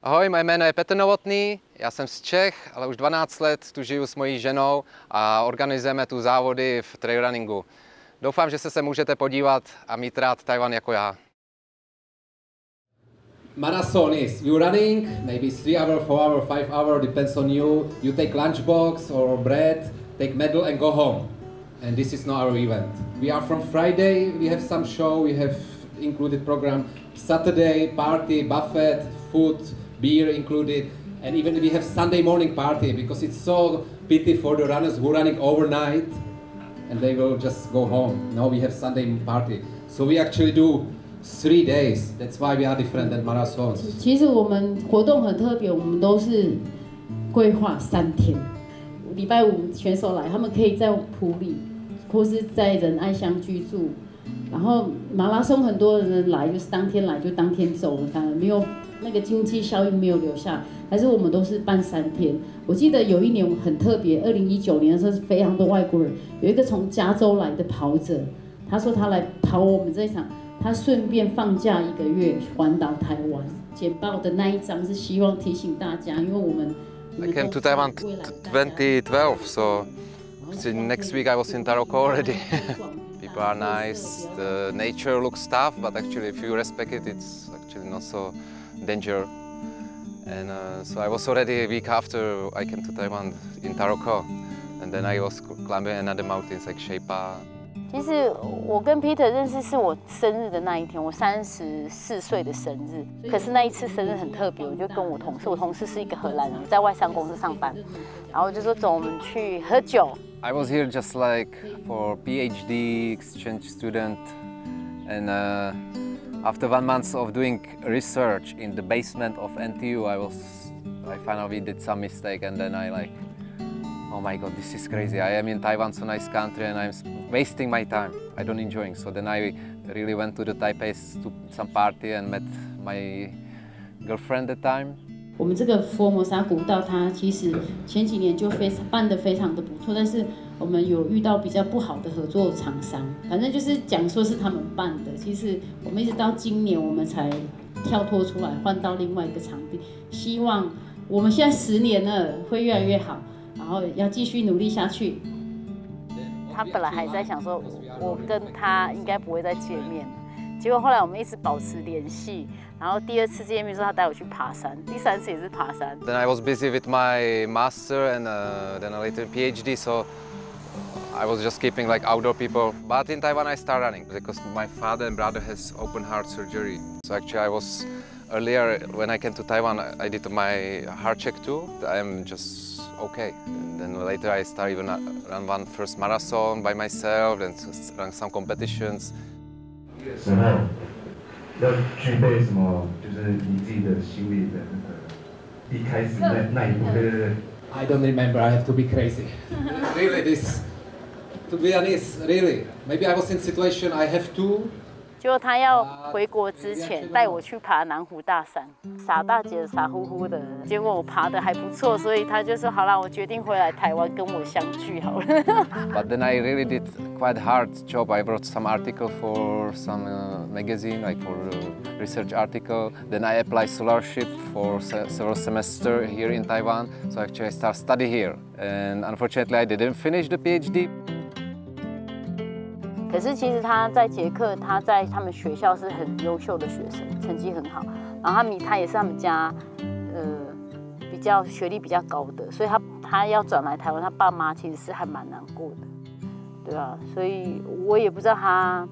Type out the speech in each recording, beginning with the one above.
Ahoj, moje jméno je Petr Novotný, já jsem z Čech, ale už 12 let tu žiju s mojí ženou a organizujeme tu závody v trailrunningu. Doufám, že se můžete podívat a mít rád Taiwan jako já. Marathon is you're running, maybe 3 hours, 4 hours, 5 hours, depends on you. You take lunchbox or bread, take medal and go home. And this is not our event. We are from Friday, we have some show, we have included program. Saturday, party, buffet, food, beer included. And even we have Sunday morning party because it's so pity for the runners who are running overnight and they will just go home. Now we have Sunday party. So we actually do 3 days. That's why we are different than marathons. 其实我们活动很特别，我们都是规划3天。礼拜五选手来，他们可以在埔里或是在仁爱乡居住。然后马拉松很多人来就是当天来就当天走了，当然没有那个经济效应没有留下，但是我们都是办3天。我记得有一年很特别，2019年的时候是非常多外国人，有一个从加州来的跑者，他说他来跑我们这一场。 他顺便放假1个月环岛台湾，简报的那一张是希望提醒大家，因为我们 I came to Taiwan 2012, so next week I was in Taroko already. People are nice, the nature looks tough, but actually if you respect it, it's actually not so dangerous. And so I was already a week after I came to Taiwan in Taroko, and then I was climbing another mountains like Shepa. 其实我跟 Peter 认识是我生日的那一天，我34岁的生日。可是那一次生日很特别，我就跟我同事，我同事是一个荷兰人，在外商公司上班，然后就说走，我们去喝酒。I was here just like for PhD exchange student, and after 1 month of doing research in the basement of NTU, I finally did some mistake, and then I like. Oh my God, this is crazy. I am in Taiwan, so nice country, and I'm wasting my time. I don't enjoy it. So then I really went to the Taipei to some party and met my girlfriend at the time. 我们这个佛摩沙古道，它其实前几年就办得非常的不错，但是我们有遇到比较不好的合作厂商，反正就是讲说是他们办的，其实我们一直到今年我们才跳脱出来，换到另外一个场地，希望我们现在10年了，会越来越好。 然后要继续努力下去。他本来还在想说，我跟他应该不会再见面，结果后来我们一直保持联系。然后第2次见面之后，他带我去爬山，第3次也是爬山。Then I was busy with my master and then later PhD, so I was just keeping like outdoor people. But in Taiwan I started running because my father and brother has open heart surgery. So actually I was earlier when I came to Taiwan, I did my heart check too. I'm just okay. And then later I started even run one first marathon by myself and run some competitions. 时候要具备什么？就是你自己的心理的那个一开始那一步，对。I don't remember. I have to be crazy. Really, this. To be honest, really. Maybe I was in situation I have to. 结果他要回国之前带我去爬南湖大山，傻大姐傻乎乎的，结果我爬得还不错，所以他就说好啦，我决定回来台湾跟我相聚好了。But then I really did quite hard job. I wrote some article for some magazine, like for research article. Then I applied scholarship for several semesters here in Taiwan. So actually I start study here, and unfortunately I didn't finish the PhD. 可是其实他在捷克，他在他们学校是很优秀的学生，成绩很好。然后他也是他们家，比较学历比较高的，所以他要转来台湾，他爸妈其实是还蛮难过的，对啊。所以我也不知道他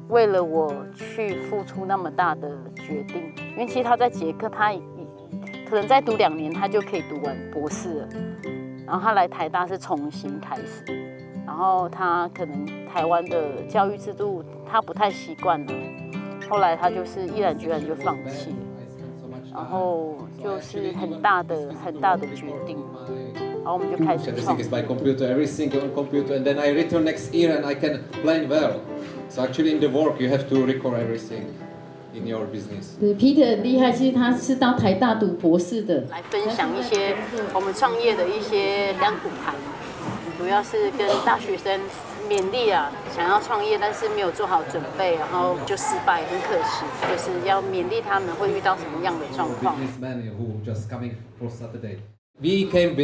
为了我去付出那么大的决定，因为其实他在捷克，他可能再读2年，他就可以读完博士了。然后他来台大是重新开始，然后他可能台湾的教育制度他不太习惯了，后来他就是毅然决然就放弃了，然后就是很大的决定，然后我们就开始创。 Everything is by computer, everything on computer, and then I return next year and I can plan well. So actually in the work you have to record everything in your business. 对 ，Peter 很厉害，其实他是到台大读博士的，来分享一些我们创业的一些甘苦谈，主要是跟大学生勉励啊，想要创业但是没有做好准备，然后就失败，很可惜，就是要勉励他们会遇到什么样的状况。 Businessmen who just coming for Saturday. We came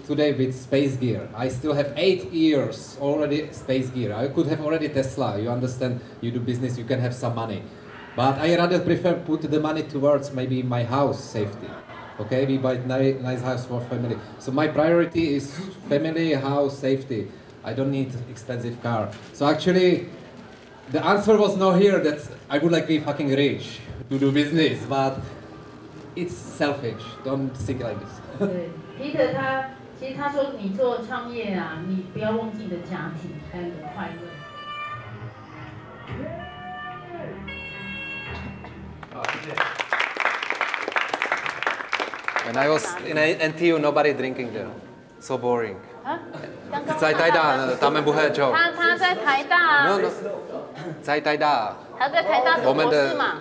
today with space gear. I still have 8 years already space gear. I could have already Tesla. You understand? You do business, you can have some money. But I rather prefer put the money towards maybe my house safety. Okay, we buy nice house for family. So my priority is family, house, safety. I don't need expensive car. So actually, the answer was no here that I would like to be fucking rich to do business, but it's selfish. Don't think like this. 对 ，Peter 其实他说你做创业啊，你不要忘记你的家庭还有你的快乐。好，谢谢。 When I was in NTU, nobody drinking there. So boring. 啊，刚刚在台大，他们不喝酒。他在台大。No, no. 在台大。他在台大读博士嘛。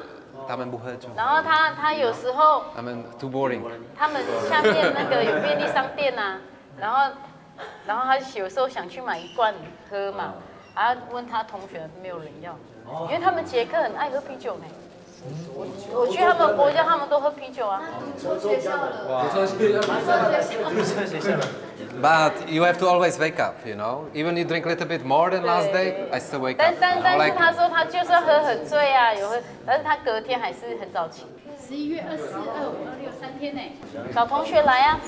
他们不喝酒。然后他有时候，他们 too boring。他们下面那个有便利商店啊，然后他有时候想去买一罐喝嘛，然后问他同学没有人要，因为他们捷克很爱喝啤酒呢。我去他们国家，他们都喝啤酒啊。错学校了。错学校了。 But you have to always wake up, you know. Even you drink a little bit more than last day, I still wake up. 但是他说他就是喝很醉啊，但是他隔天还是很早起。11月24、25、26 3天呢。找同学来啊。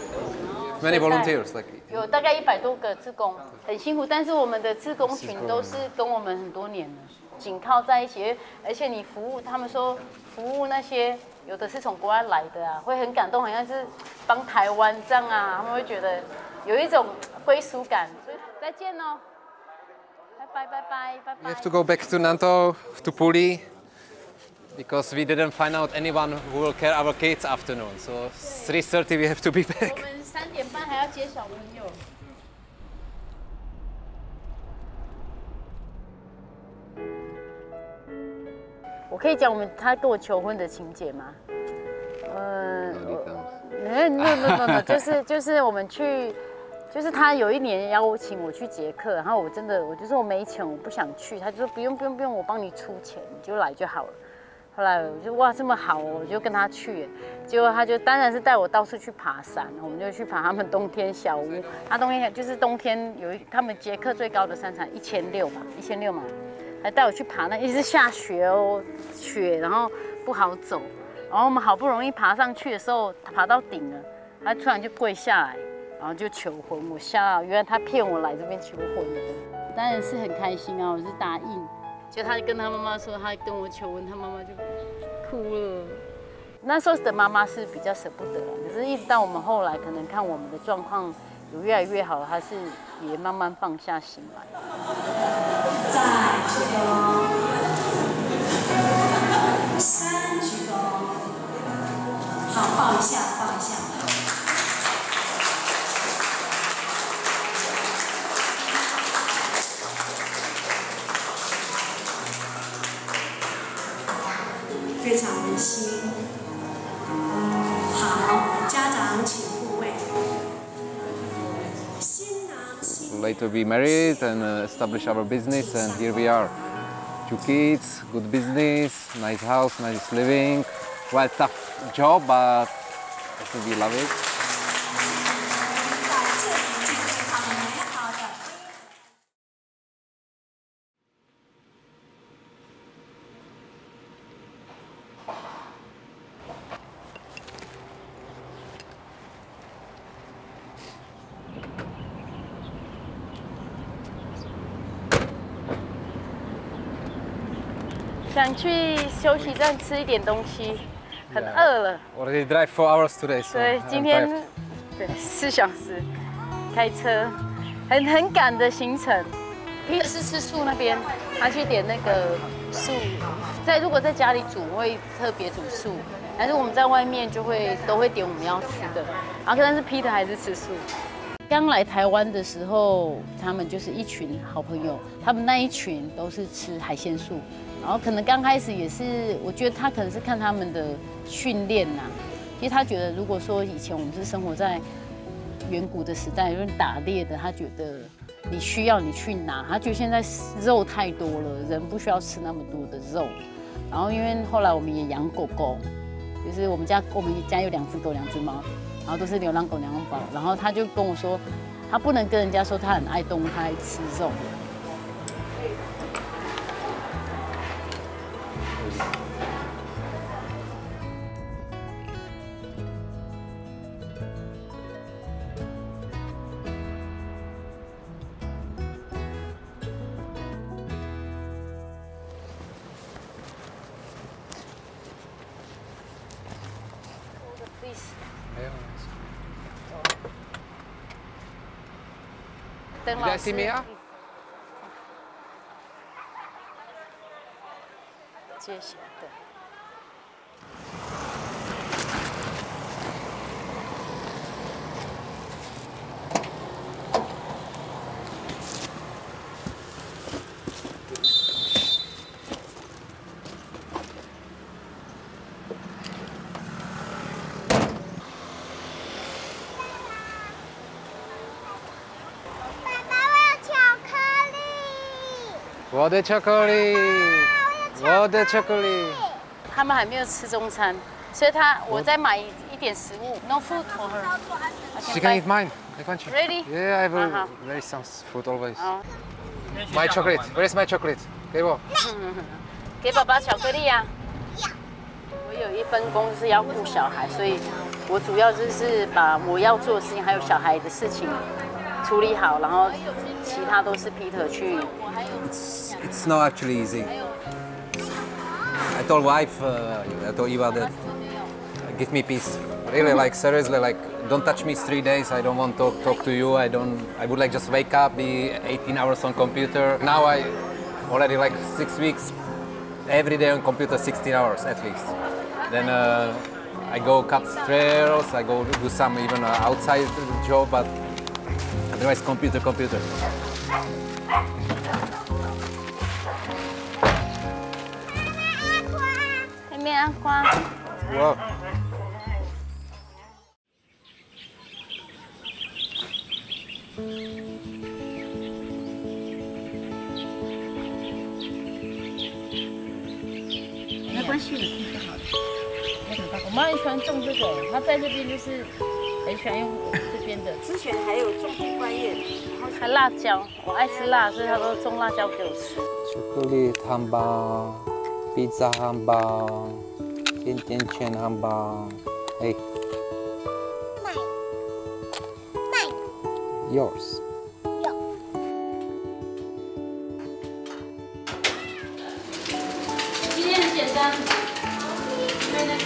Many volunteers, like. 有大概100多个志工，很辛苦，但是我们的志工群都是跟我们很多年了，紧靠在一起，而且你服务，他们说服务那些。 有的是从国外来的啊，会很感动，好像是帮台湾这样啊，他们会觉得有一种归属感。所以再见哦，拜拜拜拜拜拜。We have to go back to Nanto, to Puli, because we didn't find out anyone who will care our kids afternoon. So 3:30 we have to be back. 我们3点半还要接小朋友。我可以讲他跟我求婚的情节吗？no， 就是我们去，就是他有一年邀请我去捷克，然后我就说我没钱，我不想去，他就说不用，我帮你出钱，你就来就好了。后来我就哇这么好哦，我就跟他去，结果他就当然是带我到处去爬山，我们就去爬他们冬天小屋，他冬天他们捷克最高的山场1600吧，1600嘛。 还带我去爬，那一直下雪哦，然后不好走，然后我们好不容易爬上去的时候，爬到顶了，他突然就跪下来，然后就求婚，我吓到，原来他骗我来这边求婚的，当然是很开心啊，我是答应，就他跟他妈妈说他跟我求婚，他妈妈就哭了。那时候的妈妈是比较舍不得，可是一直到我们后来可能看我们的状况有越来越好，他是也慢慢放下心来。 再鞠躬，3鞠躬，好，抱一下，抱一下。非常温馨。好，家长请复位。 Later we married and established our business, and here we are. 2 kids, good business, nice house, nice living. Well, tough job, but I think we love it. 想去休息站吃一点东西，很饿了。Already drive 4 hours today. So 对，今天对4小时，开车，很赶的行程。Peter 是吃素那边，他去点那个素。如果在家里煮，会特别煮素，但是我们在外面都会点我们要吃的。然后但是 Peter 还是吃素。刚来台湾的时候，他们就是一群好朋友，他们那一群都是吃海鲜素。然后可能刚开始也是，我觉得他可能是看他们的训练呐。其实他觉得，如果说以前我们是生活在远古的时代，有人打猎的，他觉得你需要你去拿，他觉得现在肉太多了，人不需要吃那么多的肉。然后因为后来我们也养狗狗，就是我们家有2只狗2只猫，然后都是流浪狗流浪猫。然后他就跟我说，他不能跟人家说他很爱动物，他爱吃肉。You guys see me out? 谢谢。对。我的巧克力，我的巧克力。他们还没有吃中餐，所以我再买一点食物。No food for her. She can eat mine. 没关系。 Ready? Yeah, I have very some food always. My chocolate. Where is my chocolate? 给我。给爸爸巧克力呀。我有一分工是要顾小孩，所以我主要就是把我要做的事情还有小孩的事情处理好，然后其他都是 Peter 去。It's not actually easy. I told wife, I told Eva that give me peace. Really, like seriously, like don't touch me 3 days. I don't want to talk to you. I would like just wake up, be 18 hours on computer. Now I already like 6 weeks, every day on computer, 16 hours at least. Then I go cut trails. I go do some even outside job, but otherwise computer. Wow. 没关系，你听就好了。我妈很喜欢种这个，她在这边就是很喜欢用这边的。之前还有种地瓜叶，然后还辣椒，我爱吃辣，所以她都种辣椒给我吃。巧克力汉堡，披萨汉堡，甜甜圈汉堡。Hey. Yours. 今天很简单，因为那个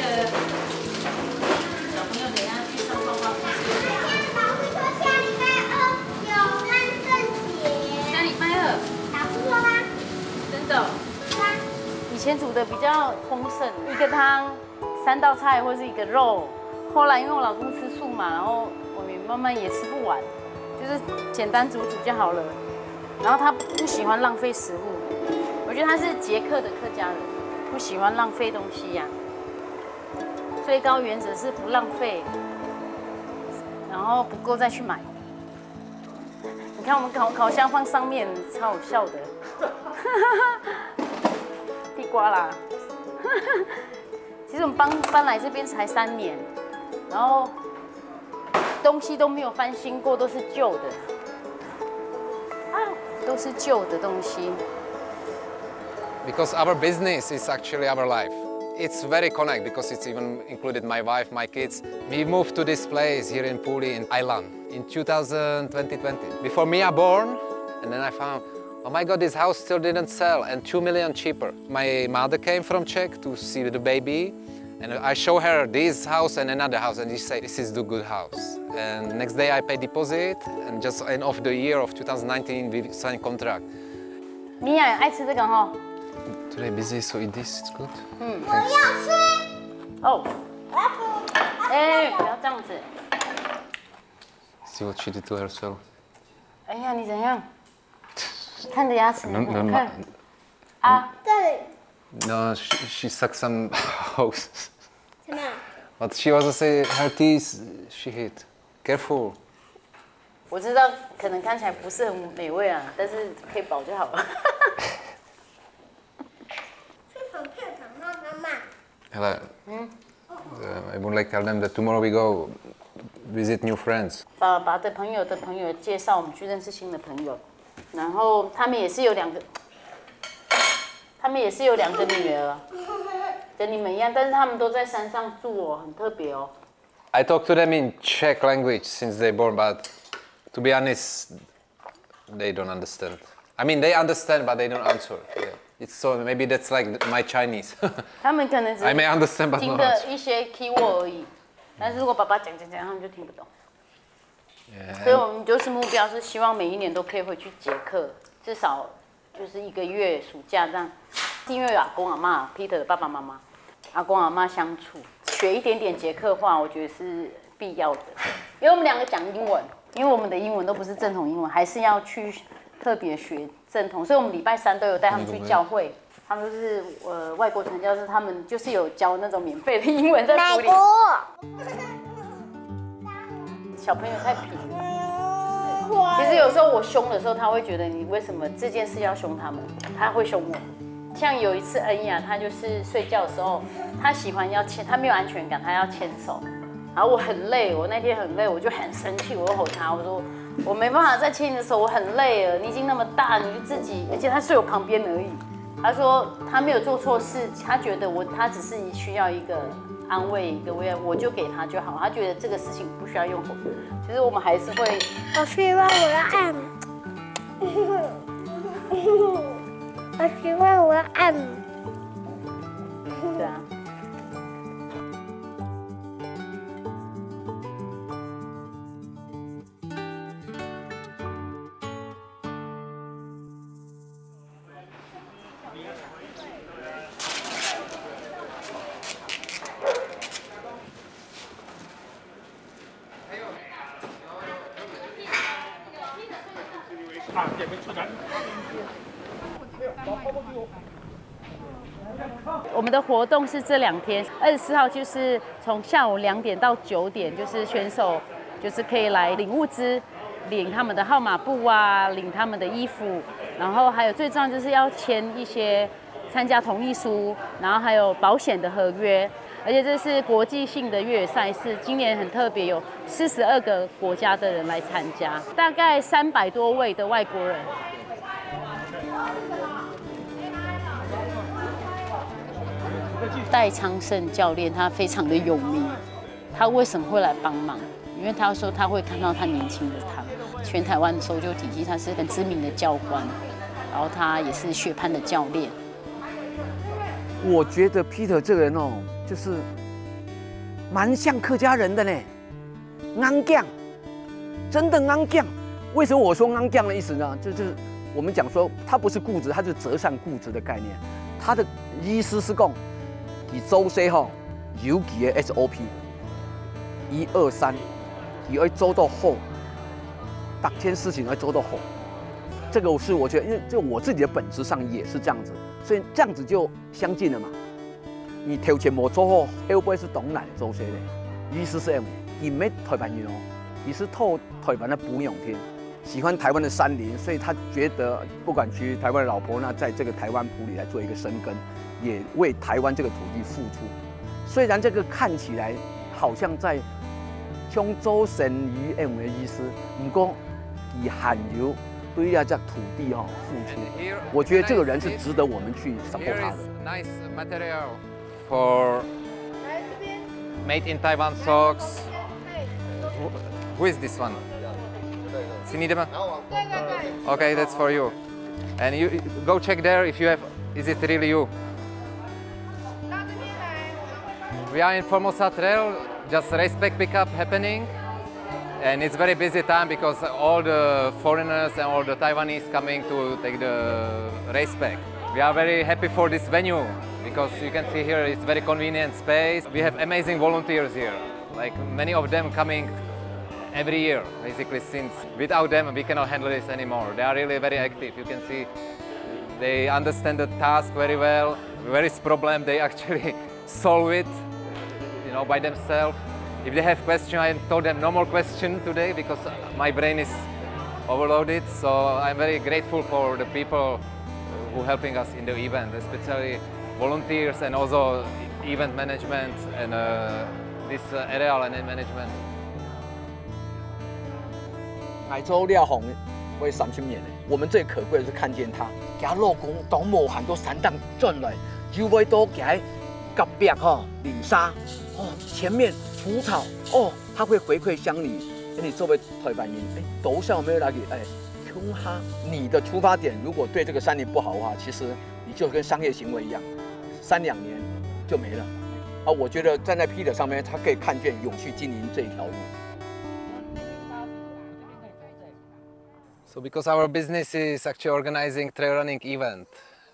小朋友等一下去上画画课。老师说下礼拜2有万圣节。下礼拜2老师说啦。真的？以前煮的比较丰盛，一个汤，3道菜或是1个肉。后来因为我老公吃素嘛，然后我们慢慢也吃不完，就是简单煮就好了。然后他不喜欢浪费食物，我觉得他是捷克的客家人，不喜欢浪费东西呀。最高原则是不浪费，然后不够再去买。你看我们烤箱放上面，超好笑的。地瓜啦。其实我们搬来这边才3年，然后东西都没有翻新过，都是旧的，都是旧的东西。Because our business is actually our life. It's very connected because it's even included my wife, my kids. We moved to this place here in Puli, in Thailand, in 2020. Before Mia born, and then I found, oh my God, this house still didn't sell, and 2 million cheaper. My mother came from Czech to see the baby, And I show her this house and another house, and she say, this is the good house. And next day I pay deposit, and just end of the year of 2019 we sign contract. 米娅爱吃这个哈。 Today busy, so eat this, it's good. 我要吃。哦。哎，不要这样子。 See what she did to herself. 哎呀，你怎样？看着牙齿， No, 看。啊。这里。 No, she sucked some house. 什么？ But she also say her teeth she hit. Careful. 我知道可能看起来不是很美味啊，但是可以饱就好了。去手片场妈妈。 Ella, I would like to tell them that tomorrow we go visit new friends. 爸爸的朋友介绍我们去认识新的朋友，然后他们也是有两个女儿，跟你们一样，但是他们都在山上住哦，很特别哦。 I talk to them in Czech language since they're born, but to be honest, they don't understand. I mean, they understand, but they don't answer. Yeah. It's so maybe that's like my Chinese. 他们可能只 I may understand, but 听 not 的 answer. 一些 keyword 而已，但是如果爸爸讲，他们就听不懂。 Yeah. 所以我们就是目标是希望每一年都可以回去捷克，至少就是1个月暑假这样。是因为有阿公阿嬷 Peter 的爸爸妈妈，阿公阿嬷相处，学一点点捷克话，我觉得是必要的。因为我们2个讲英文，因为我们的英文都不是正统英文，还是要去特别学正统，所以我们礼拜3都有带他们去教会。他们就是外国传教士，他们就是有教那种免费的英文在府里。小朋友太皮了。其实有时候我凶的时候，他会觉得你为什么这件事要凶他们？他会凶我。像有一次恩雅，她就是睡觉的时候，她喜欢要牵，她没有安全感，她要牵手。然后我很累，我那天很累，我就很生气，我就吼她，我说我没办法再牵你的手，我很累了，你已经那么大，你就自己，而且她睡我旁边而已。她说她没有做错事，她觉得她只是需要一个安慰，一个我就给她就好。她觉得这个事情不需要用吼。其实我们还是会。我希望我要按。我希望我要按。对啊。我们的活动是这2天，24号就是从下午2点到9点，就是选手就是可以来领物资，领他们的号码布啊，领他们的衣服，然后还有最重要就是要签一些参加同意书，然后还有保险的合约，而且这是国际性的越野赛事，今年很特别，有42个国家的人来参加，大概300多位的外国人。戴昌胜教练他非常的有名，他为什么会来帮忙？因为他说他会看到他年轻的他，全台湾的搜救体系他是很知名的教官，然后他也是雪攀的教练。我觉得 Peter 这个人哦，就是蛮像客家人的呢，昂将，真的昂将。为什么我说昂将的意思呢？就是我们讲说他不是固执，他是择善固执的概念。他的意思是讲，你做事吼有几个 SOP，1、2、3，你要做到好，每件事情要做到好。这个是我觉得，因为就我自己的本质上也是这样子，所以这样子就相近了嘛。你头前没做好，后背是懂难做事的。意思是你没台湾人哦，你是透台湾的哺养天。喜欢台湾的山林，所以他觉得不管娶台湾的老婆，那在这个台湾埔里来做一个生根，也为台湾这个土地付出。虽然这个看起来好像在像周神鱼的意思，不过以罕有对这土地付出，我觉得这个人是值得我们去 support 他的。Nice material for made in Taiwan socks. Who is this one? Sinideman? Okay, that's for you. And you go check there if you have. Is it really you? We are in Formosa Trail, just race pack pickup happening. And it's very busy time because all the foreigners and all the Taiwanese coming to take the race pack. We are very happy for this venue because you can see here it's very convenient space. We have amazing volunteers here, like many of them coming every year, basically, since without them we cannot handle this anymore. They are really very active. You can see they understand the task very well. Where is problem, they actually solve it, by themselves. If they have questions, I told them no more question today because my brain is overloaded. So I'm very grateful for the people who are helping us in the event, especially volunteers and also event management and this area and management. 来做廖红为30年的，我们最可贵的是看见他，给他老公当无很多山档转来，又会多给他隔壁领沙前面除草他会回馈乡里。你作为台湾人，多少没有那个穷哈，你的出发点如果对这个山林不好的话，其实你就跟商业行为一样，3-2年就没了。我觉得站在 Peter 上面，他可以看见永续经营这一条路。 So because our business is actually organizing trail running event,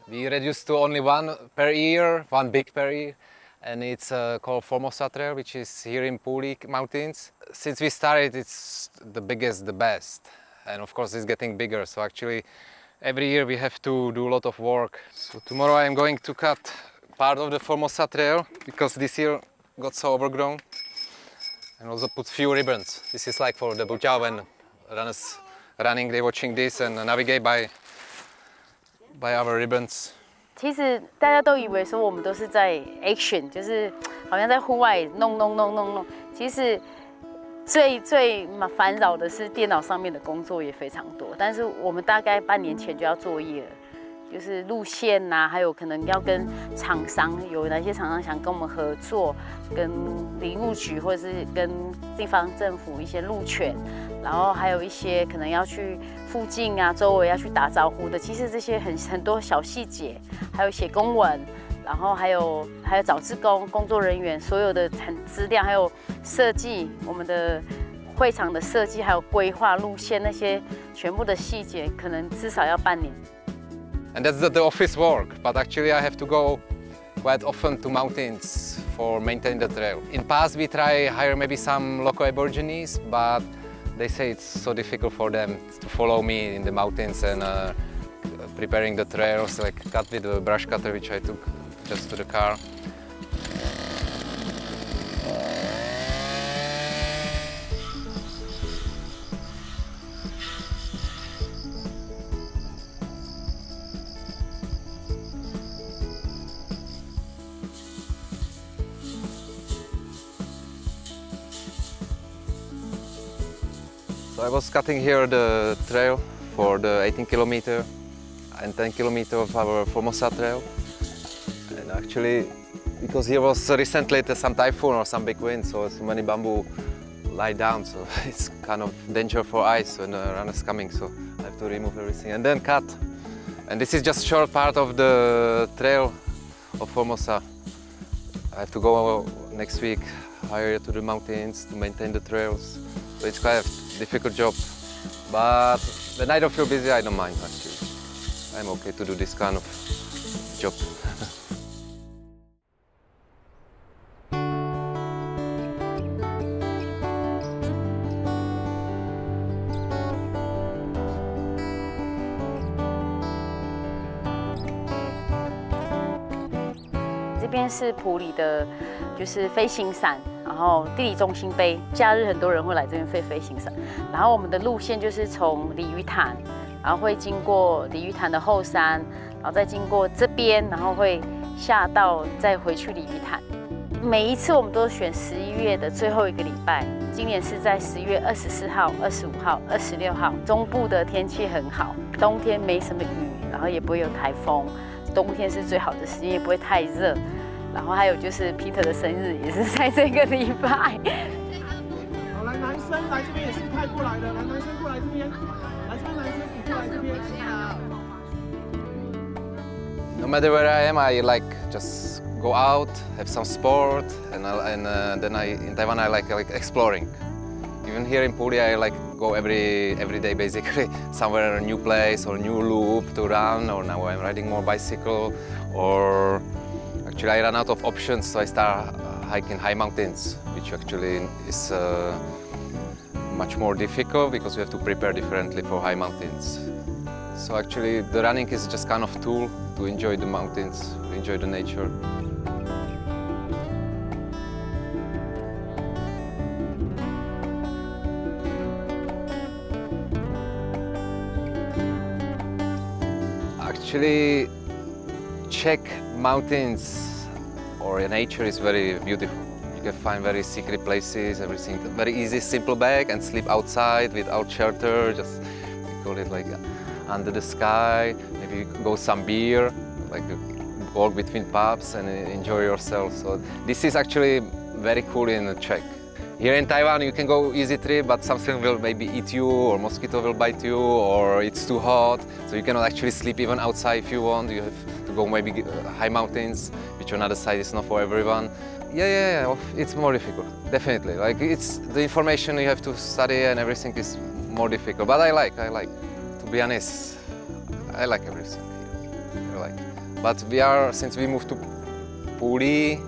we reduced to only one per year, one big per year, and it's called Formosa Trail, which is here in Puli Mountains. Since we started, it's the biggest, the best, and of course it's getting bigger. So actually, every year we have to do a lot of work. So tomorrow I am going to cut part of the Formosa Trail because this year got so overgrown, and also put few ribbons. This is like for the Bujao when runners running, they're watching this and navigate by our ribbons. 其实大家都以为说我们都是在 action， 就是好像在户外弄。其实最烦扰的是电脑上面的工作也非常多。但是我们大概半年前就要作业了，就是路线呐，还有可能要跟厂商，有哪些厂商想跟我们合作，跟林务局或者是跟地方政府一些路权。 然后还有一些可能要去附近啊、周围要去打招呼的，其实这些很多小细节，还有写公文，然后还有找志工、工作人员，所有的资料，还有设计我们的会场的设计，还有规划路线那些全部的细节，可能至少要半年。And that's the office work, but actually I have to go quite often to mountains for maintain the trail. In past we try hire maybe some local Aborigines, but they say it's so difficult for them to follow me in the mountains and preparing the trails, like cut with a brush cutter which I took just to the car. So I was cutting here the trail for the 18 kilometer and 10 kilometer of our Formosa Trail. And actually, because here was recently some typhoon or some big wind, so many bamboo lie down, so it's kind of danger for ice when the runner's coming, so I have to remove everything and then cut. And this is just short part of the trail of Formosa. I have to go next week higher to the mountains to maintain the trails. So it's quite a difficult job, but when I don't feel busy, I don't mind actually. I'm okay to do this kind of job. 这边是埔里的，就是飞行伞。 然后地理中心碑，假日很多人会来这边飞行伞。然后我们的路线就是从鲤鱼潭，然后会经过鲤鱼潭的后山，然后再经过这边，然后会下到再回去鲤鱼潭。每一次我们都选11月的最后一个礼拜，今年是在10月24号、25号、26号。中部的天气很好，冬天没什么雨，然后也不会有台风，冬天是最好的时间，也不会太热。 然后还有就是 Peter 的生日也是在这个礼拜。好，来男生来这边也是派过来的，来男生过来这边，来这边男生你过来这边。No matter where I am, I like just go out, have some sport, and then in Taiwan I like exploring. Even here in Puli I like go every day basically somewhere a new place or new loop to run, or now I'm riding more bicycle, or actually I ran out of options, so I start hiking high mountains, which actually is much more difficult because we have to prepare differently for high mountains. So actually the running is just kind of tool to enjoy the mountains, to enjoy the nature. Actually, Czech mountains or nature is very beautiful. You can find very secret places, everything very easy, simple bag, and sleep outside without shelter. Just we call it like under the sky. Maybe you go some beer, like walk between pubs and enjoy yourself. So this is actually very cool in Czech. Here in Taiwan you can go easy trip, but something will maybe eat you, or mosquito will bite you, or it's too hot, so you cannot actually sleep even outside if you want. You have to go maybe high mountains, which on the other side is not for everyone. Yeah, it's more difficult, definitely. Like it's the information you have to study and everything is more difficult. But I like. To be honest, I like everything here. But since we moved to Puli,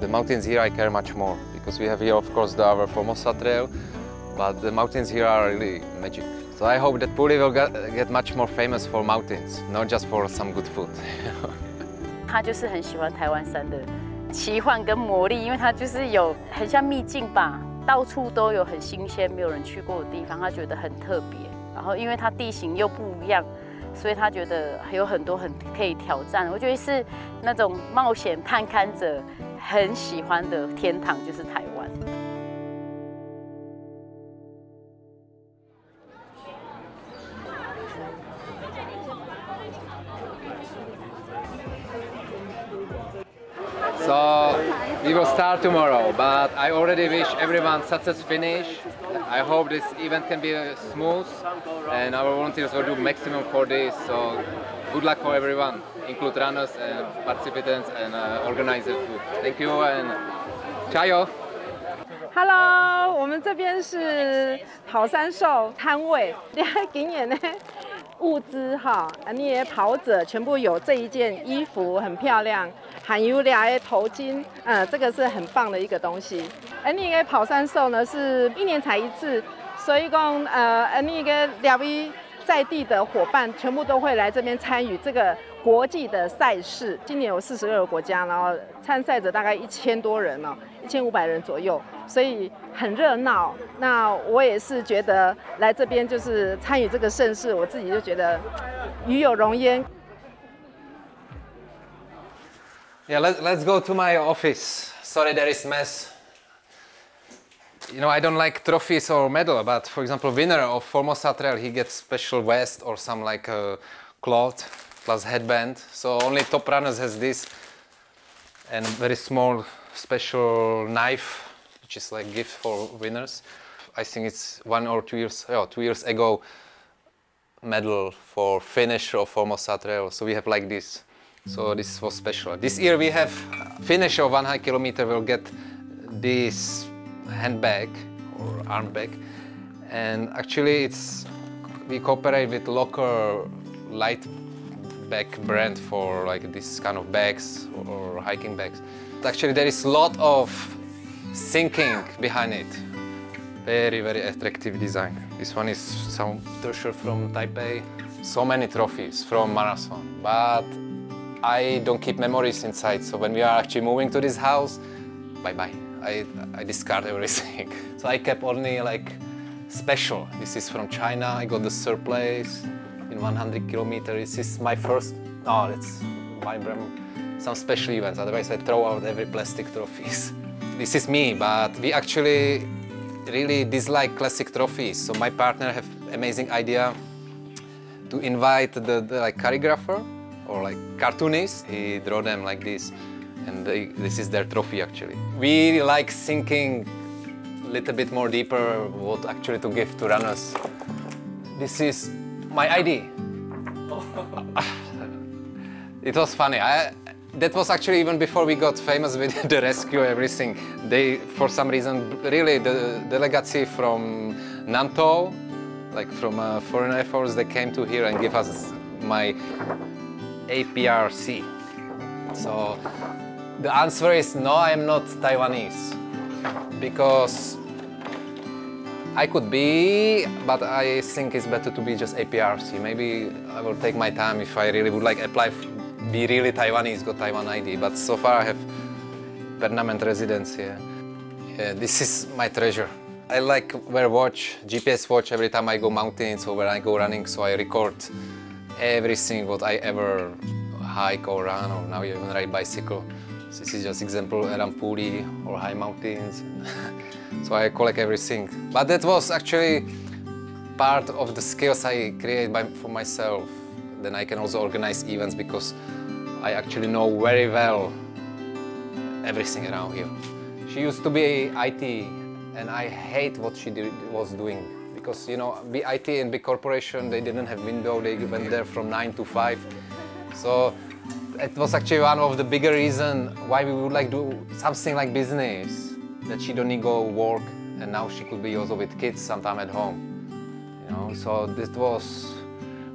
the mountains here I care much more. Because we have here, of course, our Formosa Trail, but the mountains here are really magic. So I hope that Puli will get much more famous for mountains, not just for some good food. 他就是很喜欢台湾山的奇幻跟魔力，因为它就是有很像秘境吧，到处都有很新鲜、没有人去过的地方，他觉得很特别。然后因为它地形又不一样，所以他觉得有很多可以挑战。我觉得是那种冒险探勘者很喜欢的天堂，就是台湾。So we will start tomorrow, but I already wish everyone success finish. I hope this event can be smooth, and our volunteers will do maximum for this. So good luck for everyone, include runners and participants and organizers too. Thank you and 加油 Hello， 我们这边是好山寿摊位，你还给你呢物资哈，你也跑者全部有这一件衣服，很漂亮，还有俩的头巾，这个是很棒的一个东西。你个跑山寿呢是1年才一次，所以讲你个两位在地的伙伴全部都会来这边参与这个国际的赛事。今年有42个国家，然后参赛者大概1000多人哦，1500人左右，所以很热闹。那我也是觉得来这边就是参与这个盛事，我自己就觉得与有荣焉。Yeah, let's go to my office. Sorry, there is mess. You know, I don't like trophies or medal, but for example, winner of Formosa Trail, he gets special vest or some like cloth plus headband. So only top runners has this, and very small special knife, which is like gift for winners. I think it's 1 or 2 years, 2 years ago, medal for finisher of Formosa Trail. So we have like this. So this was special. This year we have finisher of 100 kilometer will get this handbag or arm bag, and actually we cooperate with local light bag brand for like this kind of bags or hiking bags. Actually there is a lot of thinking behind it. Very attractive design. This one is some t-shirt from Taipei. So many trophies from marathon, but I don't keep memories inside. So when we are actually moving to this house, bye-bye. I discard everything. So I kept only like special. This is from China. I got the third place in 100 kilometers. This is my first, that's some special events. Otherwise I throw out every plastic trophies. This is me, but we actually really dislike classic trophies. So my partner have amazing idea to invite the like choreographer or like cartoonist. He draw them like this. And this is their trophy actually. We like thinking a little bit more deeper what actually to give to runners. This is my ID. It was funny. That was actually even before we got famous with the rescue, everything. They, for some reason, really the delegacy from NATO, like from Foreign Affairs, they came to here and give us my APRC. So the answer is no, I am not Taiwanese, because I could be, but I think it's better to be just APRC. Maybe I will take my time if I really would like apply, be really Taiwanese, got Taiwan ID. But so far I have permanent residence here. Yeah, this is my treasure. I like wear watch, GPS watch every time I go mountains or when I go running, so I record everything what I ever hike or run, or now even ride bicycle. So this is just example around Puri or high mountains. So I collect everything. But that was actually part of the skills I create for myself. Then I can also organize events because I actually know very well everything around here. She used to be IT, and I hate what she was doing. Because, you know, IT in big corporation, they didn't have window, they went there from 9 to 5. So it was actually one of the bigger reasons why we would like do something like business. That she don't need to go work, and now she could be also with kids sometime at home. You know, so this was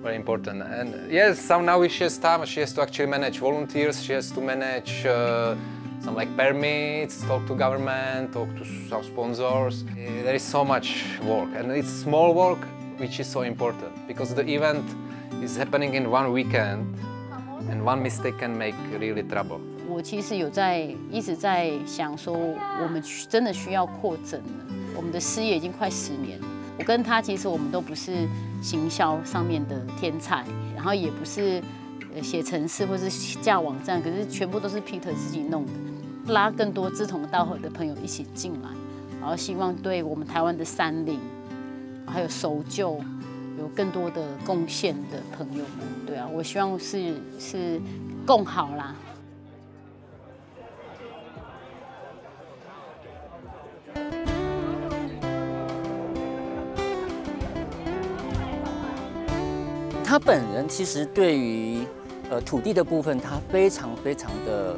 very important. And yes, so now she has time. She has to actually manage volunteers. She has to manage some like permits, talk to government, talk to some sponsors. There is so much work, and it's small work, which is so important because the event is happening in one weekend, and one mistake can make really trouble. 我其实一直在想说，我们真的需要扩整了。我们的事业已经快10年了。我跟他其实我们都不是行销上面的天才，然后也不是写程式或是架网站，可是全部都是 Peter 自己弄的。拉更多志同道合的朋友一起进来，然后希望对我们台湾的山林还有搜救有更多的贡献的朋友们。对啊，我希望是共好啦。 他本人其实对于土地的部分，他非常的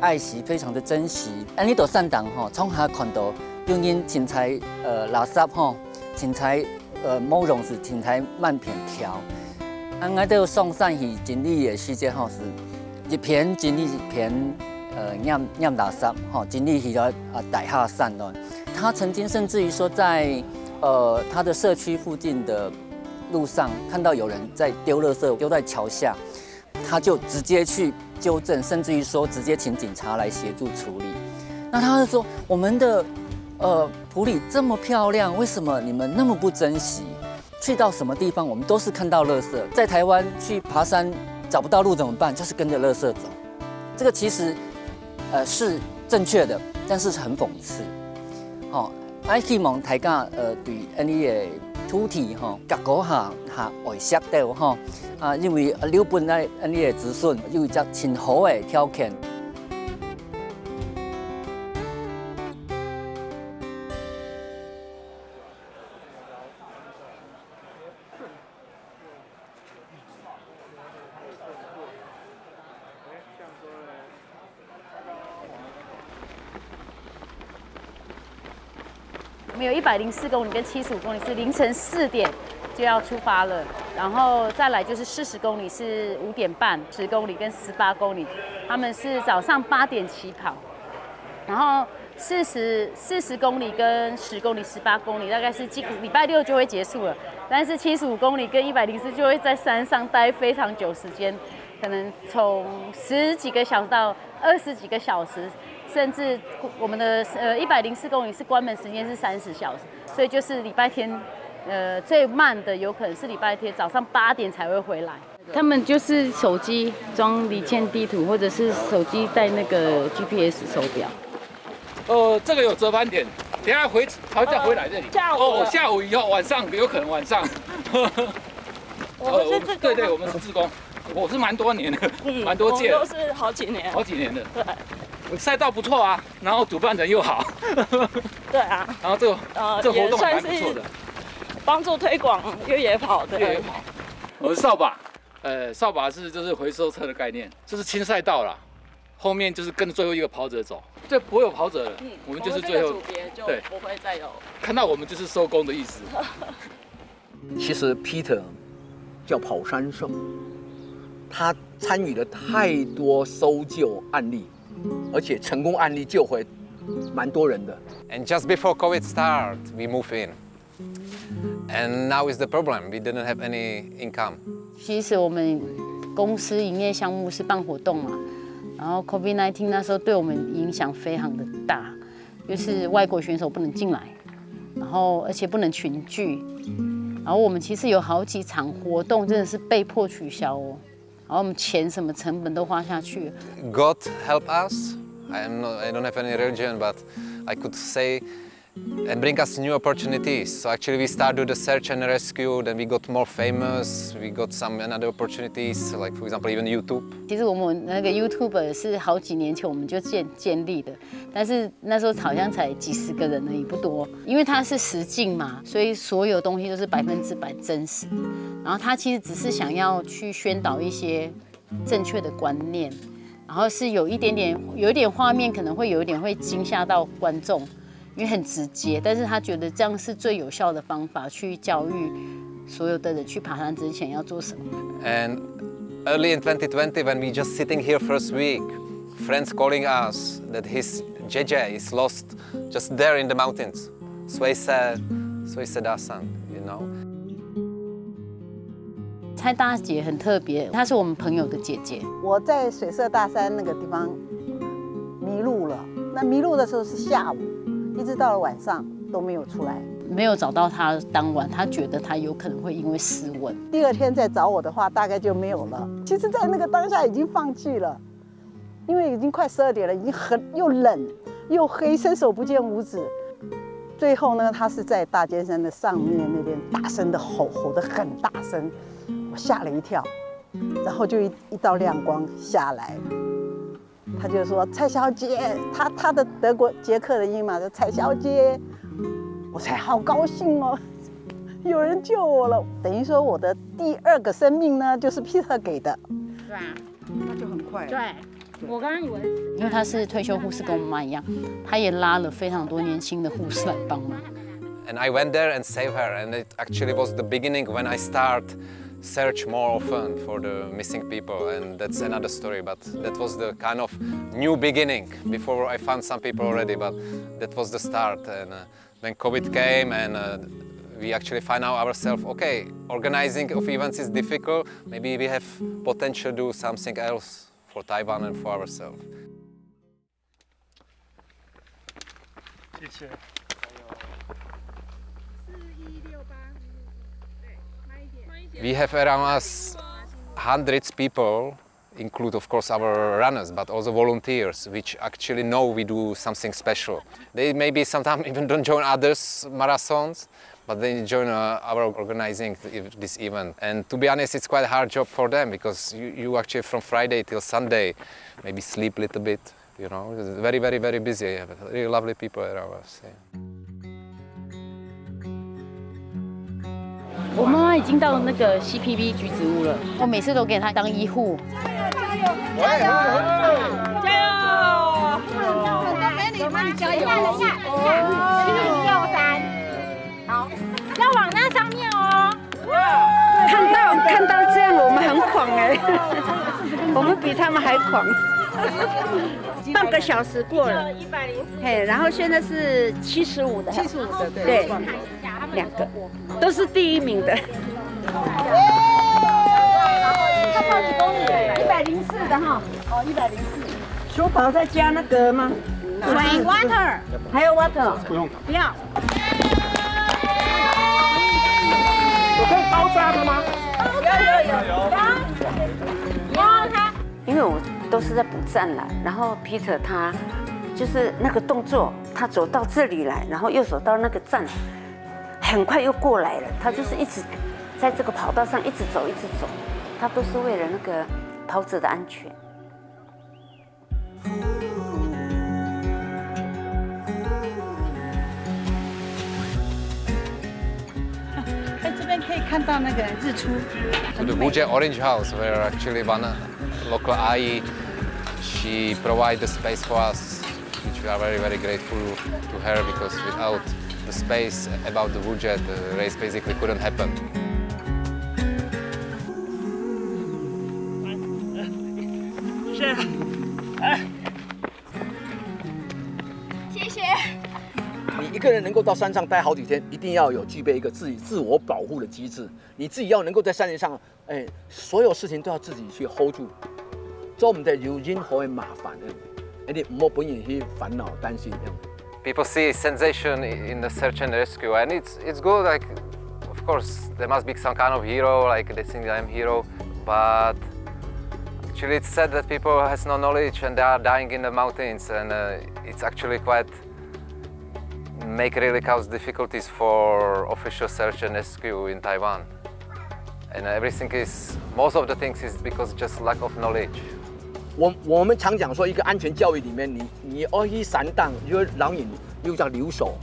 爱惜，非常的珍惜。安尼都善当吼，从他看到用因青菜垃圾吼，青菜毛绒是青菜慢片条，安尼都送上去整理的时间吼是一片整理一片酿垃圾吼，整理起来带下散乱。他曾经甚至于说在他的社区附近的 路上看到有人在丢垃圾，丢在桥下，他就直接去纠正，甚至于说直接请警察来协助处理。那他就说，我们的埔里这么漂亮，为什么你们那么不珍惜？去到什么地方，我们都是看到垃圾。在台湾去爬山找不到路怎么办？就是跟着垃圾走。这个其实是正确的，但是很讽刺。哦，我希望大家对安尼的 土地吼，结果下会识到吼因为留本来安尼的子孙有一只真好的条件。我们有104公里跟75公里，是凌晨4点就要出发了，然后再来就是40公里是5点半，10公里跟18公里，他们是早上8点起跑，然后40公里跟10公里、18公里大概是礼拜6就会结束了，但是75公里跟104就会在山上待非常久时间，可能从10几个小时到20几个小时。 甚至我们的104公里是关门时间是30小时，所以就是礼拜天，最慢的有可能是礼拜天早上8点才会回来。他们就是手机装离线地图，或者是手机带那个 GPS 手表。这个有折返点，等下再回来这里。下午以后晚上有可能晚上。我们是志工。对，我们是志工，我是蛮多年的，蛮多届。都是好几年。好几年的。对。 赛道不错啊，然后主办人又好，对啊，然后这活动还蛮不错的，帮助推广越野跑的。越野跑，我是扫把，扫把就是回收车的概念，这是轻赛道啦，后面就是跟着最后一个跑者走，这不会有跑者了，我们就是最后，对，不会再有。看到我们就是收工的意思。其实 Peter 叫跑山兽，他参与了太多搜救案例，而且成功案例救回蛮多人的。And just before COVID started, we moved in. And now is the problem. We didn't have any income. 其实我们公司营业项目是办活动嘛，然后 COVID-19 那时候对我们影响非常的大，就是外国选手不能进来，然后而且不能群聚，然后我们其实有好几场活动真的是被迫取消哦，然后我们钱什么成本都花下去。God help us. I don't have any religion, but I could say and bring us new opportunities. So actually we started the search and rescue, then we got more famous, we got some another opportunities, like for example even YouTube. 其实我们那个 YouTube 是好几年前我们就建立的，但是那时候好像才几十个人而已，不多。因为它是实境嘛，所以所有东西都是100%真实。然后它其实只是想要去宣导一些正确的观念，然后是有一点画面可能会有一点会惊吓到观众。因为很直接，但是他觉得这样是最有效的方法去教育所有的人去爬山之前要做什么。And early in 2020, when we just sitting here first week, friends calling us that his JJ is lost just there in the mountains. So he said, Dasan, you know. 蔡大姐很特别，她是我们朋友的姐姐。我在水社大山那个地方迷路了，那迷路的时候是下午。一直到了晚上都没有出来，没有找到他。当晚他觉得他有可能会因为失温，第二天再找我的话，大概就没有了。其实，在那个当下已经放弃了，因为已经快12点了，已经又冷又黑，伸手不见五指。最后呢，他是在大尖山的上面那边大声的吼得很大声，我吓了一跳，然后就一道亮光下来。他就说：“蔡小姐，他的德国捷克的音嘛，说蔡小姐，我才好高兴哦，有人救我了。等于说我的第2个生命呢，就是 Peter 给的。对啊，那就很快。对，我刚刚以为，因为他是退休护士，跟我妈一样，他也拉了非常多年轻的护士来帮忙。And I went there and saved her, and it actually was the beginning when I search more often for the missing people, and that's another story, but that was the kind of new beginning. Before I found some people already, but that was the start. And when COVID came and we actually find out ourselves, okay, organizing of events is difficult, maybe we have potential to do something else for Taiwan and for ourselves. 谢谢。We have around us hundreds of people, include of course our runners, but also volunteers, which actually know we do something special. They maybe sometimes even don't join others' marathons, but they join our organizing this event. And to be honest, it's quite a hard job for them because you actually from Friday till Sunday, maybe sleep a little bit, you know. It's very, very, very busy. You have really lovely people around us. Yeah. 我妈妈已经到那个 CPB 菊子屋了，我每次都给她当医护。加油！加油！加油！很多美女帮你加油！等一下，763，好，要往那上面哦。看到这样，我们很狂哎，我们比他们还狂。半个小时过了，104，嘿，然后现在是75的，75的，对，2个都是第1名的。他跑几公里？104的哈，哦，104。手跑再加那个吗？水 water， 还有 water， 不用，不要。我可以包扎的吗？有他。因为我都是在补站啦，然后 Peter 他就是那个动作，他走到这里来，然后又走到那个站，很快又过来了。他就是一直在这个跑道上一直走，他都是为了那个跑者的安全。在这边可以看到那个日出。 So the Wujian Orange House, where actually one local Ai, she provided the space for us, which we are very, very grateful to her, because without the space about the Woodjet, the race basically couldn't happen. 谢谢。你一个人能够到山上待好几天，一定要有具备一个自我保护的机制。你自己要能够在山上，所有事情都要自己去 hold 住，做唔得有任何嘅麻烦嘅，你唔好本人去烦恼担心。People see sensation in the search and rescue, and it's good. Like, of course, there must be some kind of hero, like they think I'm hero, but actually it's sad that people has no knowledge and they are dying in the mountains, and it's actually quite really cause difficulties for official search and rescue in Taiwan. And everything is, most of the things is because just lack of knowledge. 我们常讲说，一个安全教育里面，你要去山档，如果人又叫留守，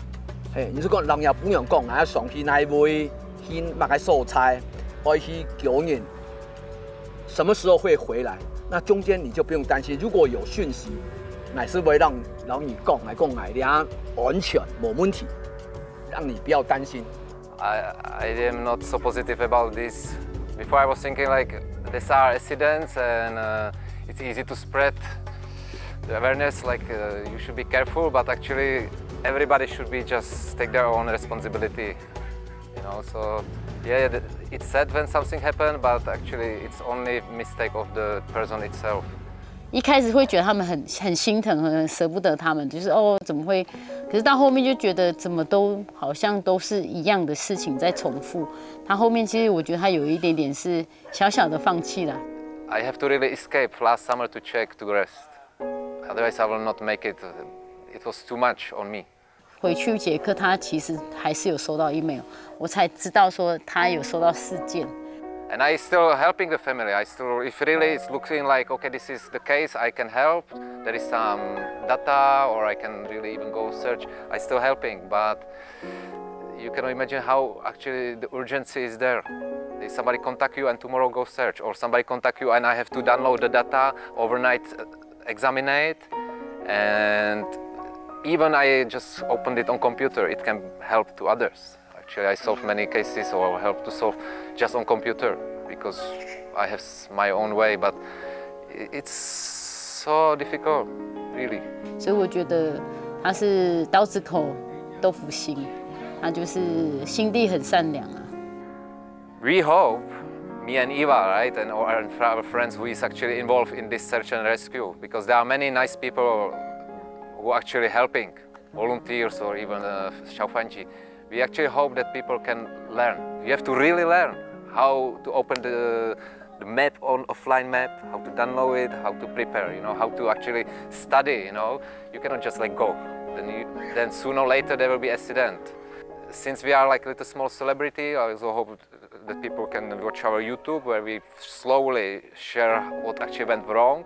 你是讲人也不用讲，还上去来喂，去买个蔬菜，要去救人，什么时候会回来？那中间你就不用担心，如果有讯息，乃是会让你讲来，你安全没问题，让你不要担心。I am not so positive about this. Before I was thinking like these are accidents and it's easy to spread the awareness, like you should be careful, but actually everybody should be just take their own responsibility, you know. So yeah, it's sad when something happened, but actually it's only mistake of the person itself. 一开始会觉得他们很心疼，很舍不得他们，就是哦怎么会？可是到后面就觉得怎么都好像都是一样的事情在重复。他后面其实我觉得他有一点点是小小的放弃了。I have to really escape last summer to Czech to rest. Otherwise I will not make it. It was too much on me. 回去捷克，他其实还是有收到 email， 我才知道说他有收到4件。And I still helping the family. I still, if really it's looking like, okay, this is the case, I can help. There is some data, or I can really even go search. I still helping, but you can imagine how actually the urgency is there. Somebody contact you and tomorrow go search, or somebody contact you and I have to download the data, overnight examine it, and even I just opened it on computer, it can help to others. Actually, I solved many cases, or help to solve just on computer, because I have my own way, but it's so difficult, really. 所以我觉得他是刀子口豆腐心，他就是心地很善良啊。We hope, me and Eva, right, and our friends who is actually involved in this search and rescue, because there are many nice people who are actually helping, volunteers or even Xiaofanji. We actually hope that people can learn. You have to really learn how to open the map on offline map, how to download it, how to prepare, you know, how to actually study, you know. You cannot just like go. Then sooner or later there will be accident. Since we are like a little small celebrity, I also hope that people can watch our YouTube, where we slowly share what actually went wrong,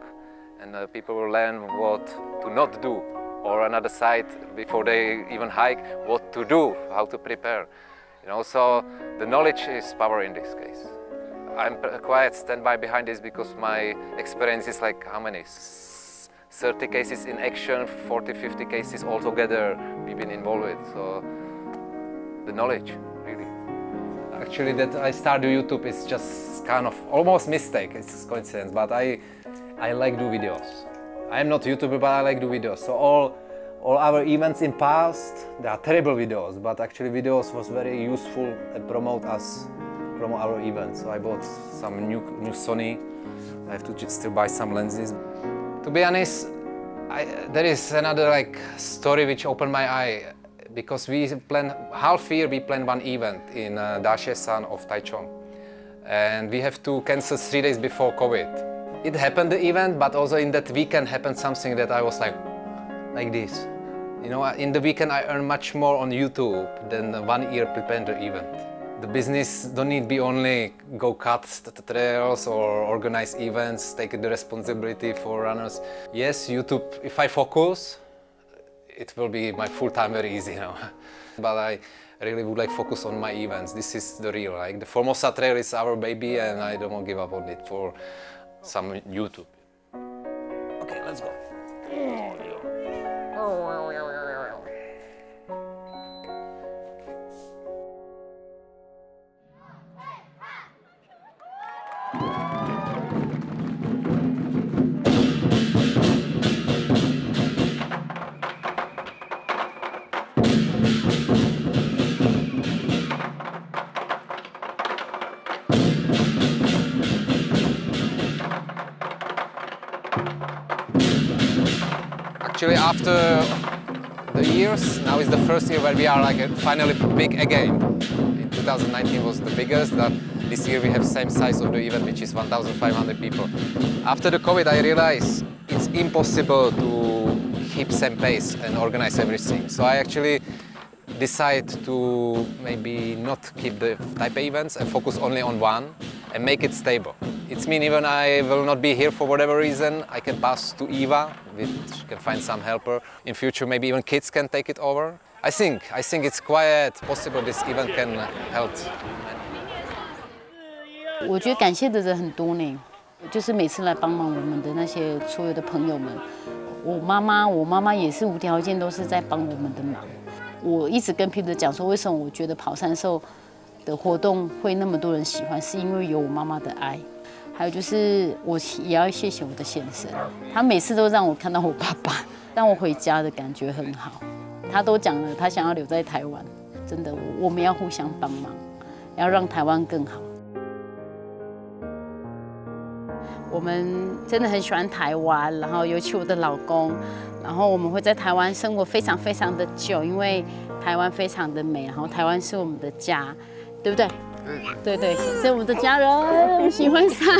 and people will learn what to not do. Or another side, before they even hike, what to do, how to prepare. You know, so the knowledge is power in this case. I'm quite stand by behind this because my experience is like how many? 30 cases in action, 40, 50 cases altogether we've been involved with. So the knowledge, really. Actually, that I started YouTube is just kind of almost mistake. It's a coincidence, but I like do videos. I'm not a YouTuber, but I like do videos. So all our events in past, they are terrible videos, but actually videos was very useful and promote our events. So I bought some new Sony. I have to still buy some lenses. To be honest, there is another like story which opened my eye, because we plan half year we plan one event in Dashesan of Taichung, and we have to cancel 3 days before COVID. It happened the event, but also in that weekend happened something that I was like this. You know, in the weekend I earned much more on YouTube than 1 year preparing the event. The business don't need be only go cut the trails or organize events, take the responsibility for runners. Yes, YouTube, if I focus, it will be my full time very easy, you know. But I really would like focus on my events. This is the real, like the Formosa Trail is our baby, and I don't want to give up on it for some YouTube. Okay, let's Let's go. Actually, after the years, now is the first year where we are like finally big again. In 2019 was the biggest. This year we have same size of the event, which is 1,500 people. After the COVID, I realized it's impossible to keep same pace and organize everything. So I actually decide to maybe not keep the Taipei events and focus only on one and make it stable. It means even I will not be here for whatever reason, I can pass to Eva, which can find some helper. In future, maybe even kids can take it over. I think it's quite possible this event can help. 我觉得感谢的人很多呢，就是每次来帮忙我们的那些所有的朋友们，我妈妈也是无条件都是在帮我们的忙。我一直跟 Peter 讲说，为什么我觉得跑山兽的活动会那么多人喜欢，是因为有我妈妈的爱。还有就是，我也要谢谢我的先生，他每次都让我看到我爸爸，让我回家的感觉很好。他都讲了，他想要留在台湾，真的，我们要互相帮忙，要让台湾更好。我们真的很喜欢台湾，然后尤其我的老公，然后我们会在台湾生活非常非常的久，因为台湾非常的美，然后台湾是我们的家，对不对？对对，这是我们的家人，喜欢山。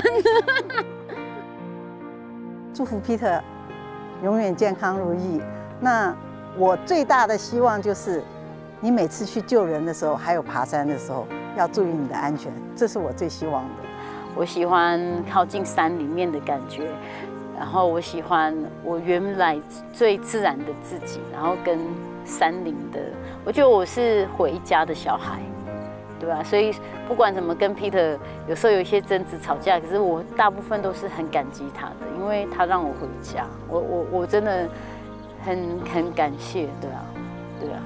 祝福 Peter 永远健康如意。那我最大的希望就是，你每次去救人的时候，还有爬山的时候，要注意你的安全，这是我最希望的。我喜欢靠近山里面的感觉，然后我喜欢我原来最自然的自己，然后跟山林的，我觉得我是回家的小孩。对吧？所以不管怎么跟 Peter， 有时候有一些争执吵架，可是我大部分都是很感激他的，因为他让我回家，我真的很感谢，对啊，对啊。